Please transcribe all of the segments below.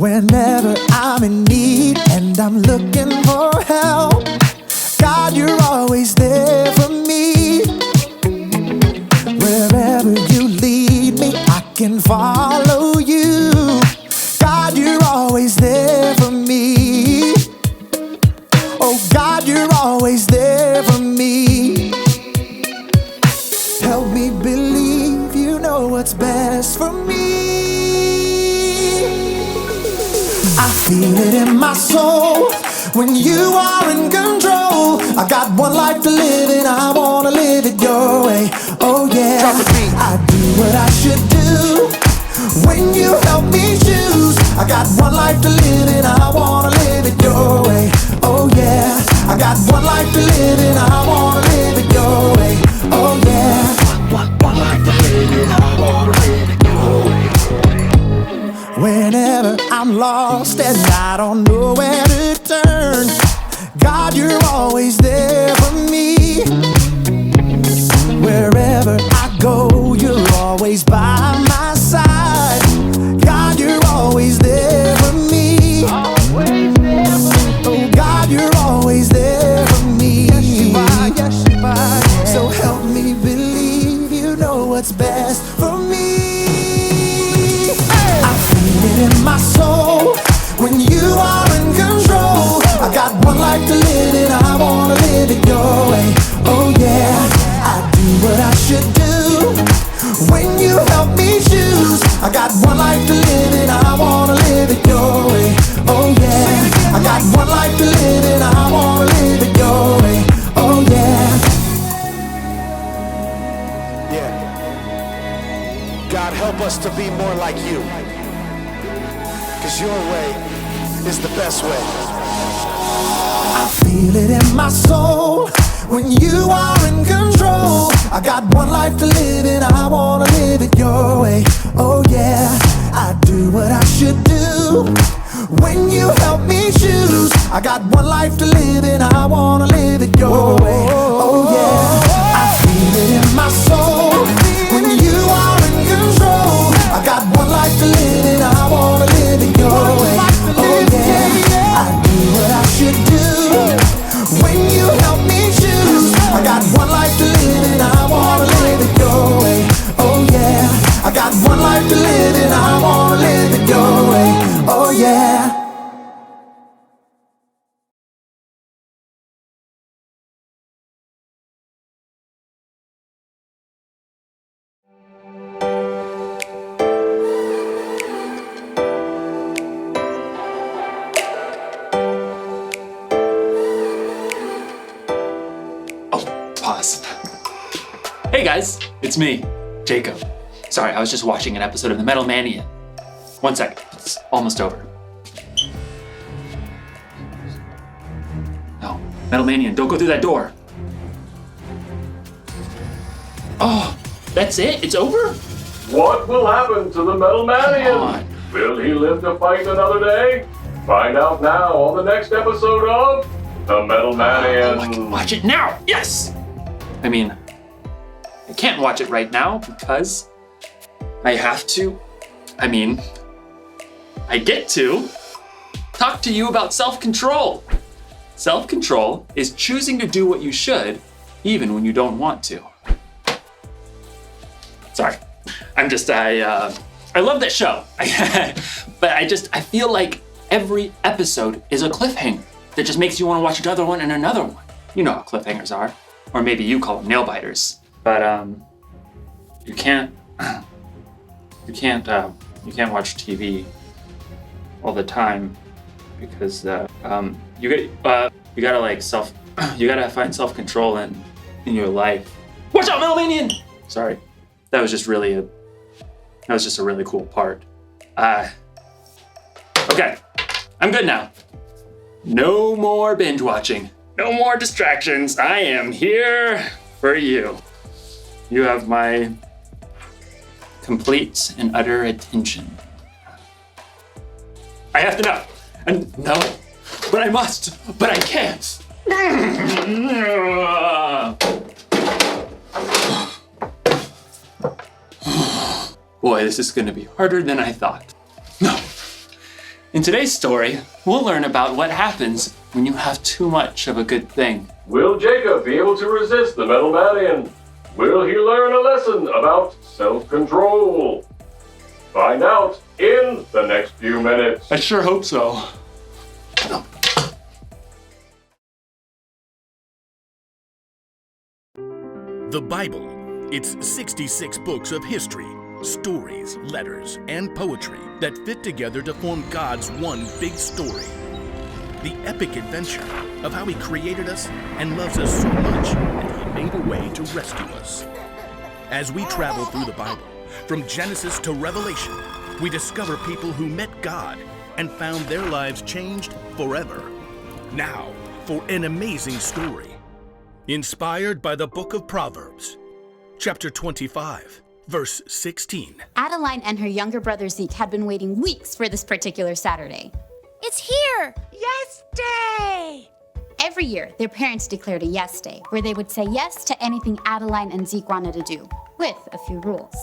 Whenever I'm in need and I'm looking for help, God, you're always there for me. Wherever you lead me, I can follow you. God, you're always there for me. Oh, God, you're always there for me. Help me believe you know what's best for me. I feel it in my soul when you are in control. I got one life to live and I wanna live it your way. Oh yeah, I do what I should do when you help me choose. I got one life to live and I wanna live it your way. Oh yeah, I got one life to live and I wanna live it your way. Oh yeah, one life to live and I wanna live it your way. Whenever I'm lost and I don't know where to turn, God, you're always there for me. Wherever I go, you're always by my side. God, you're always there for me. Oh, God, you're always there for me. Yes, you are. So help me believe you know what's best for me. I feel it in my soul when you are in control. I got one life to live and I wanna live it your way. Oh yeah, I do what I should do when you help me choose. I got one life to live and I wanna live it your way. Oh yeah, I got one life to live and I wanna live it your way. Oh yeah. Yeah. God, help us to be more like you, 'cause your way is the best way. I feel it in my soul when you are in control. I got one life to live and I wanna live it your way. Oh yeah, I do what I should do when you help me choose. I got one life to live and I wanna live it your way. Oh yeah, I feel it in my soul when you are in control. I got one life to live and I wanna live it your way. Oh yeah, I do what I should do when you help me choose. I got one life to live and I wanna live it your way. Oh yeah, I got one life to live and I wanna live it your way. Oh yeah. Pause. Hey guys, it's me, Jacob. Sorry, I was just watching an episode of The Metal Manian. 1 second, it's almost over. No, Metal Manian, don't go through that door. Oh, that's it? It's over? What will happen to the Metal Manian? Will he live to fight another day? Find out now on the next episode of The Metal Manian. I can watch it now, yes! I mean, I can't watch it right now because I have to, I get to talk to you about self-control. Self-control is choosing to do what you should, even when you don't want to. Sorry, I love that show. But I feel like every episode is a cliffhanger that just makes you want to watch another one and another one. You know how cliffhangers are. Or maybe you call them nail biters. But you can't watch TV all the time because you gotta find self-control in your life. Watch out, Metal Manian! Sorry, that was just a really cool part. Okay, I'm good now. No more binge watching. No more distractions. I am here for you. You have my complete and utter attention. I have to know. And no, but I must, but I can't. Boy, this is gonna be harder than I thought. No, In today's story, we'll learn about what happens when you have too much of a good thing. Will Jacob be able to resist the Metal Man? Will he learn a lesson about self-control? Find out in the next few minutes. I sure hope so. The Bible. It's 66 books of history, stories, letters, and poetry that fit together to form God's one big story. The epic adventure of how He created us and loves us so much that He made a way to rescue us. As we travel through the Bible, from Genesis to Revelation, we discover people who met God and found their lives changed forever. Now, for an amazing story. Inspired by the book of Proverbs, chapter 25, verse 16. Adeline and her younger brother Zeke had been waiting weeks for this particular Saturday. It's here! Yes Day! Every year, their parents declared a yes day, where they would say yes to anything Adeline and Zeke wanted to do, with a few rules.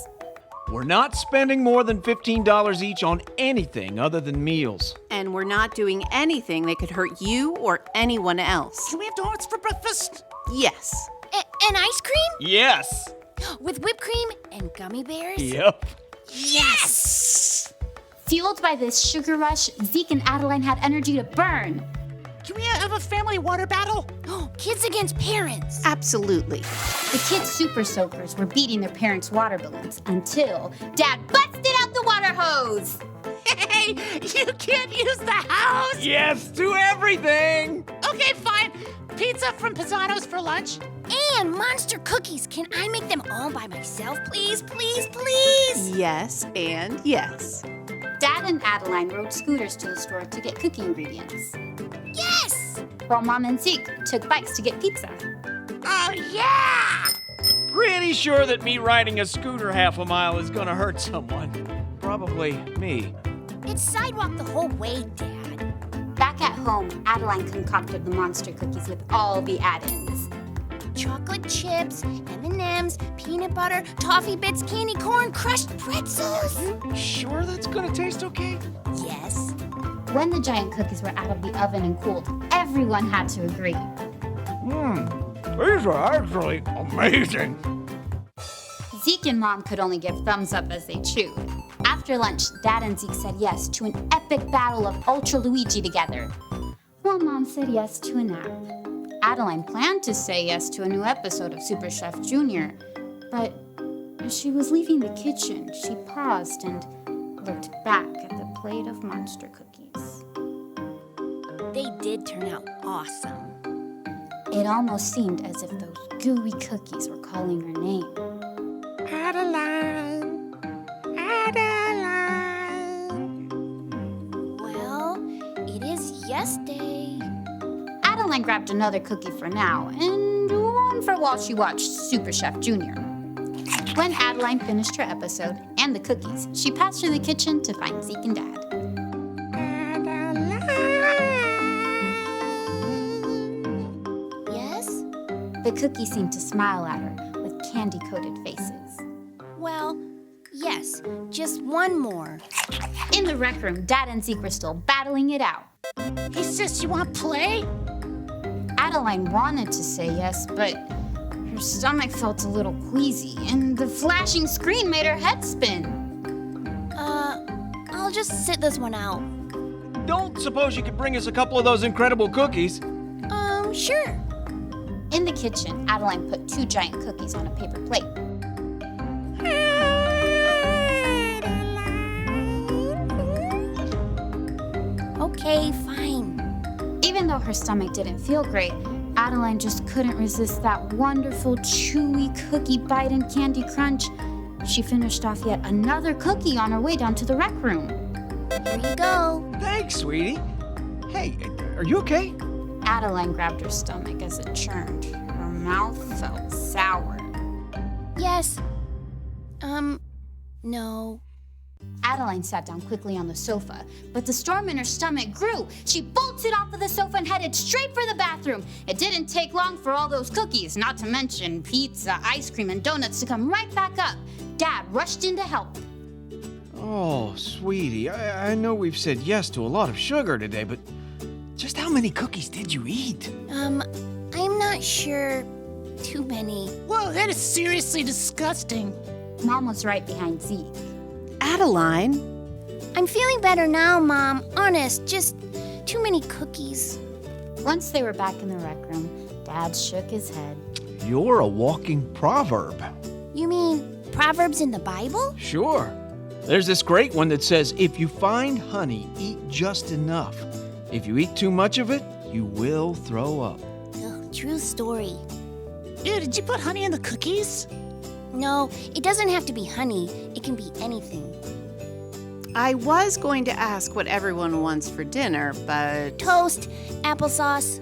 We're not spending more than $15 each on anything other than meals. And we're not doing anything that could hurt you or anyone else. Can we have donuts for breakfast? Yes. And ice cream? Yes. With whipped cream and gummy bears? Yep. Yes! Fueled by this sugar rush, Zeke and Adeline had energy to burn. Can we have a family water battle? Kids against parents. Absolutely. The kids' super soakers were beating their parents' water balloons until Dad busted out the water hose. Hey, you can't use the house! Yes to everything! Okay, fine. Pizza from Pisano's for lunch. And monster cookies. Can I make them all by myself, please, please, please? Yes and yes. Dad and Adeline rode scooters to the store to get cookie ingredients, Yes! while Mom and Zeke took bikes to get pizza. Oh, yeah! Pretty sure that me riding a scooter half a mile is gonna hurt someone. Probably me. It's sidewalk the whole way, Dad. Back at home, Adeline concocted the monster cookies with all the add-ins. Chocolate chips, M&Ms, peanut butter, toffee bits, candy corn, crushed pretzels. Sure that's gonna taste okay? Yes. When the giant cookies were out of the oven and cooled, everyone had to agree. These are actually amazing. Zeke and Mom could only give thumbs up as they chewed. After lunch, Dad and Zeke said yes to an epic battle of Ultra Luigi together, while Mom said yes to a nap. Adeline planned to say yes to a new episode of Super Chef Junior, but as she was leaving the kitchen, she paused and looked back at the plate of monster cookies. They did turn out awesome. It almost seemed as if those gooey cookies were calling her name. Adeline. Adeline. Well, it is yes day. Adeline grabbed another cookie for now, and one for while she watched Super Chef Junior. When Adeline finished her episode and the cookies, she passed through the kitchen to find Zeke and Dad. Yes? The cookies seemed to smile at her with candy-coated faces. Well, yes. Just one more. In the rec room, Dad and Zeke were still battling it out. Hey, sis, you want play? Adeline wanted to say yes, but her stomach felt a little queasy, and the flashing screen made her head spin. I'll just sit this one out. Don't suppose you could bring us a couple of those incredible cookies? Sure. In the kitchen, Adeline put 2 giant cookies on a paper plate. Okay, fine. Even though her stomach didn't feel great, Adeline just couldn't resist that wonderful chewy cookie bite and candy crunch. She finished off yet another cookie on her way down to the rec room. Here you go. Thanks, sweetie. Hey, are you okay? Adeline grabbed her stomach as it churned. Her mouth felt sour. Yes. No. Adeline sat down quickly on the sofa, but the storm in her stomach grew. She bolted off of the sofa and headed straight for the bathroom. It didn't take long for all those cookies, not to mention pizza, ice cream, and donuts to come right back up. Dad rushed in to help. Oh, sweetie, I know we've said yes to a lot of sugar today, but just how many cookies did you eat? I'm not sure. Too many. Whoa, that is seriously disgusting. Mom was right behind Zeke. Adeline, I'm feeling better now, Mom. Honest, just too many cookies. Once they were back in the rec room, Dad shook his head. You're a walking proverb. You mean Proverbs in the Bible? Sure. There's this great one that says, if you find honey, eat just enough. If you eat too much of it, you will throw up. Oh, true story. Ew, did you put honey in the cookies? No, it doesn't have to be honey. It can be anything. I was going to ask what everyone wants for dinner, but Toast, applesauce.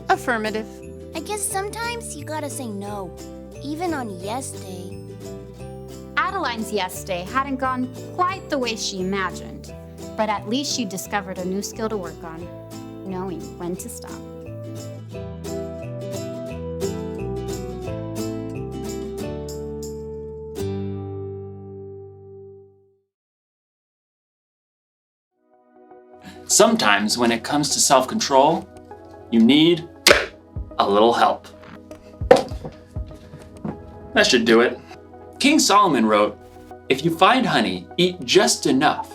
affirmative. I guess sometimes you gotta say no, even on yes day. Adeline's yes day hadn't gone quite the way she imagined, but at least she discovered a new skill to work on, knowing when to stop. Sometimes when it comes to self-control, you need a little help. That should do it. King Solomon wrote, "If you find honey, eat just enough.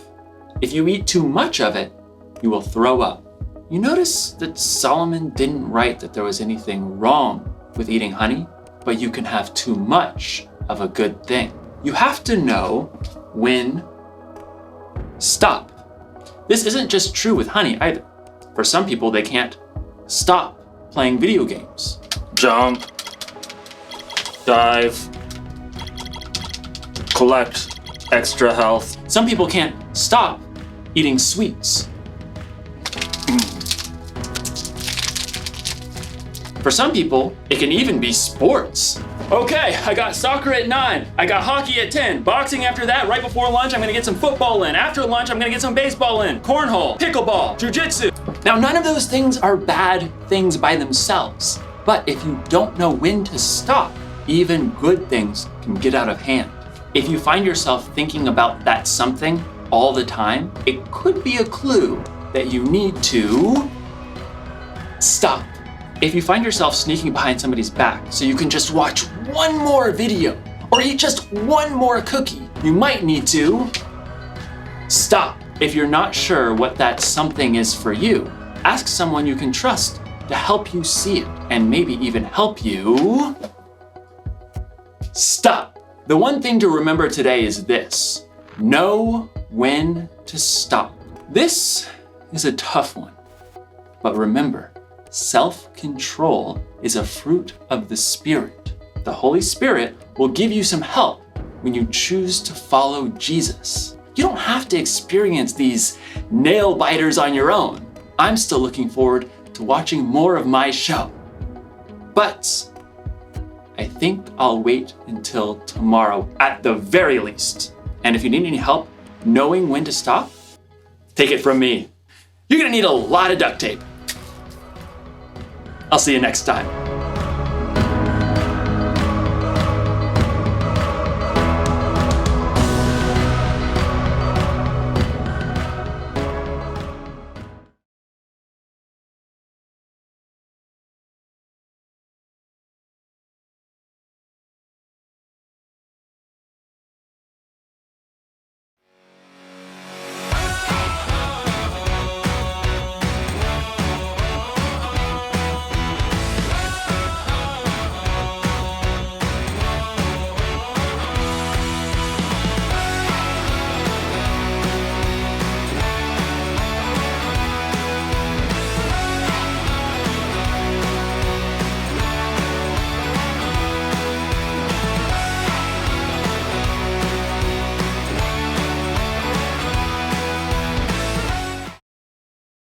If you eat too much of it, you will throw up." You notice that Solomon didn't write that there was anything wrong with eating honey, but you can have too much of a good thing. You have to know when stop. This isn't just true with honey either. For some people, they can't stop playing video games. Jump, dive, collect extra health. Some people can't stop eating sweets. For some people, it can even be sports. Okay, I got soccer at 9. I got hockey at 10. Boxing after that. Right before lunch, I'm gonna get some football in. After lunch, I'm gonna get some baseball in. Cornhole, pickleball, jujitsu. Now, none of those things are bad things by themselves. But if you don't know when to stop, even good things can get out of hand. If you find yourself thinking about that something all the time, it could be a clue that you need to stop. If you find yourself sneaking behind somebody's back so you can just watch one more video or eat just one more cookie, you might need to stop. If you're not sure what that something is for you, ask someone you can trust to help you see it and maybe even help you stop. The one thing to remember today is this: know when to stop. This is a tough one, but remember, self-control is a fruit of the Spirit. The Holy Spirit will give you some help when you choose to follow Jesus. You don't have to experience these nail biters on your own. I'm still looking forward to watching more of my show. But I think I'll wait until tomorrow at the very least. And if you need any help knowing when to stop, take it from me. You're gonna need a lot of duct tape. I'll see you next time.